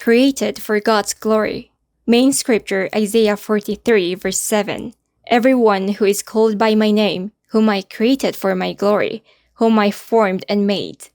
created for God's glory. Main scripture, Isaiah 43, verse 7. Everyone who is called by my name, whom I created for my glory, whom I formed and made.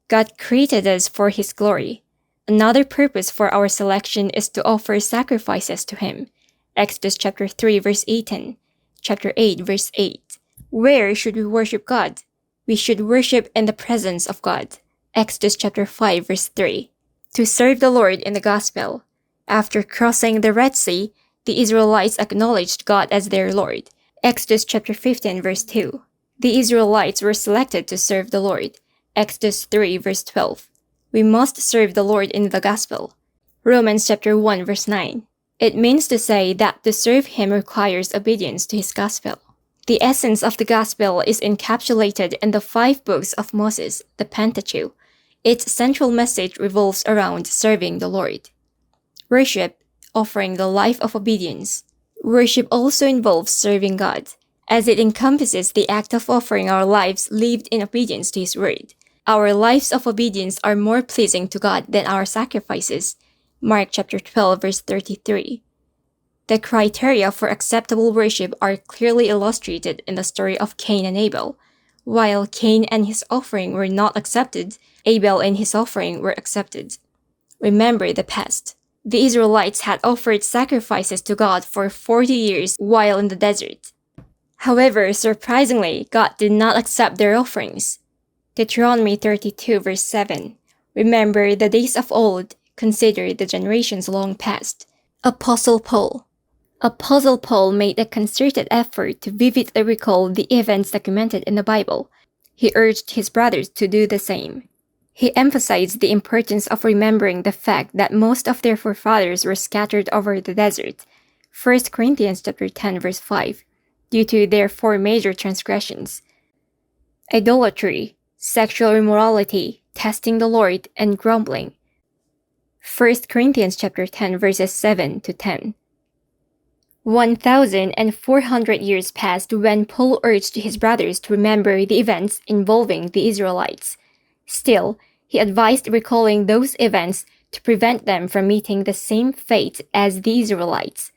God created us for His glory. Another purpose for our selection is to offer sacrifices to Him. Exodus chapter 3, verse 18. Chapter 8, verse 8. Where should we worship God? We should worship in the presence of God. Exodus chapter 5, verse 3. To serve the Lord in the gospel. After crossing the Red Sea, the Israelites acknowledged God as their Lord. Exodus chapter 15, verse 2. The Israelites were selected to serve the Lord. Exodus 3, verse 12. We must serve the Lord in the gospel. Romans chapter 1, verse 9. It means to say that to serve Him requires obedience to His gospel. The essence of the gospel is encapsulated in the 5 books of Moses, the Pentateuch. Its central message revolves around serving the Lord. Worship, offering the life of obedience. Worship also involves serving God, as it encompasses the act of offering our lives lived in obedience to His word. Our lives of obedience are more pleasing to God than our sacrifices. Mark chapter 12, verse 33. The criteria for acceptable worship are clearly illustrated in the story of Cain and Abel. While Cain and his offering were not accepted, Abel and his offering were accepted. Remember the past. The Israelites had offered sacrifices to God for 40 years while in the desert. However, surprisingly, God did not accept their offerings. Deuteronomy 32, verse 7. Remember the days of old, consider the generations long past. Apostle Paul made a concerted effort to vividly recall the events documented in the Bible. He urged his brothers to do the same. He emphasized the importance of remembering the fact that most of their forefathers were scattered over the desert. 1 Corinthians chapter 10, verse 5, due to their 4 major transgressions: idolatry, sexual immorality, testing the Lord, and grumbling. 1 Corinthians chapter 10, verses 7 to 10. 1,400 years passed when Paul urged his brothers to remember the events involving the Israelites. Still, he advised recalling those events to prevent them from meeting the same fate as the Israelites.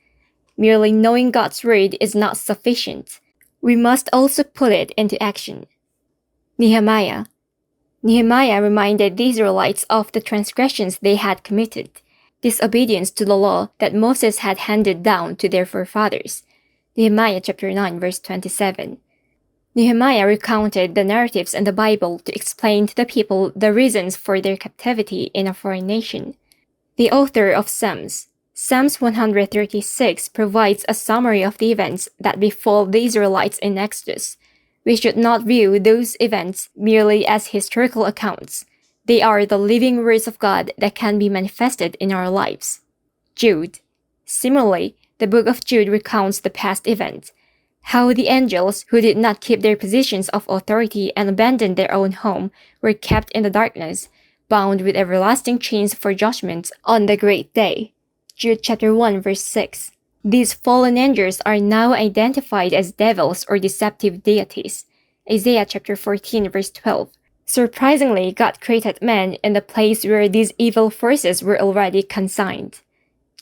Merely knowing God's word is not sufficient. We must also put it into action. Nehemiah reminded the Israelites of the transgressions they had committed, disobedience to the law that Moses had handed down to their forefathers. Nehemiah chapter 9, verse 27. Nehemiah recounted the narratives in the Bible to explain to the people the reasons for their captivity in a foreign nation. The author of Psalms 136, provides a summary of the events that befall the Israelites in Exodus. We should not view those events merely as historical accounts. They are the living words of God that can be manifested in our lives. Jude. Similarly, the book of Jude recounts the past event, how the angels who did not keep their positions of authority and abandoned their own home were kept in the darkness, bound with everlasting chains for judgment on the great day. Jude chapter 1, verse 6. These fallen angels are now identified as devils or deceptive deities. Isaiah chapter 14, verse 12. Surprisingly, God created man in the place where these evil forces were already consigned.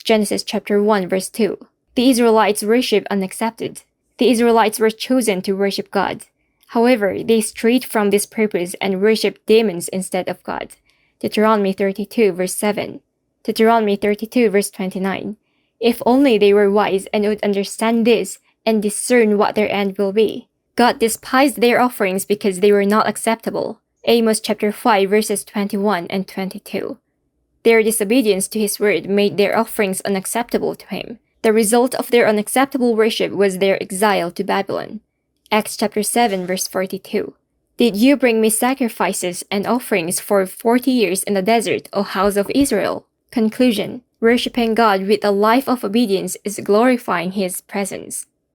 Genesis chapter 1, verse 2. The Israelites worship Unaccepted. The Israelites were chosen to worship God. However, they strayed from this purpose and worshiped demons instead of God. Deuteronomy 32, verse 7. Deuteronomy 32, verse 29. If only they were wise and would understand this and discern what their end will be. God despised their offerings because they were not acceptable. Amos chapter 5, verses 21 and 22. Their disobedience to His word made their offerings unacceptable to Him. The result of their unacceptable worship was their exile to Babylon. Acts chapter 7, verse 42. Did you bring me sacrifices and offerings for 40 years in the desert, O house of Israel? Conclusion. Worshipping God with a life of obedience is glorifying His presence.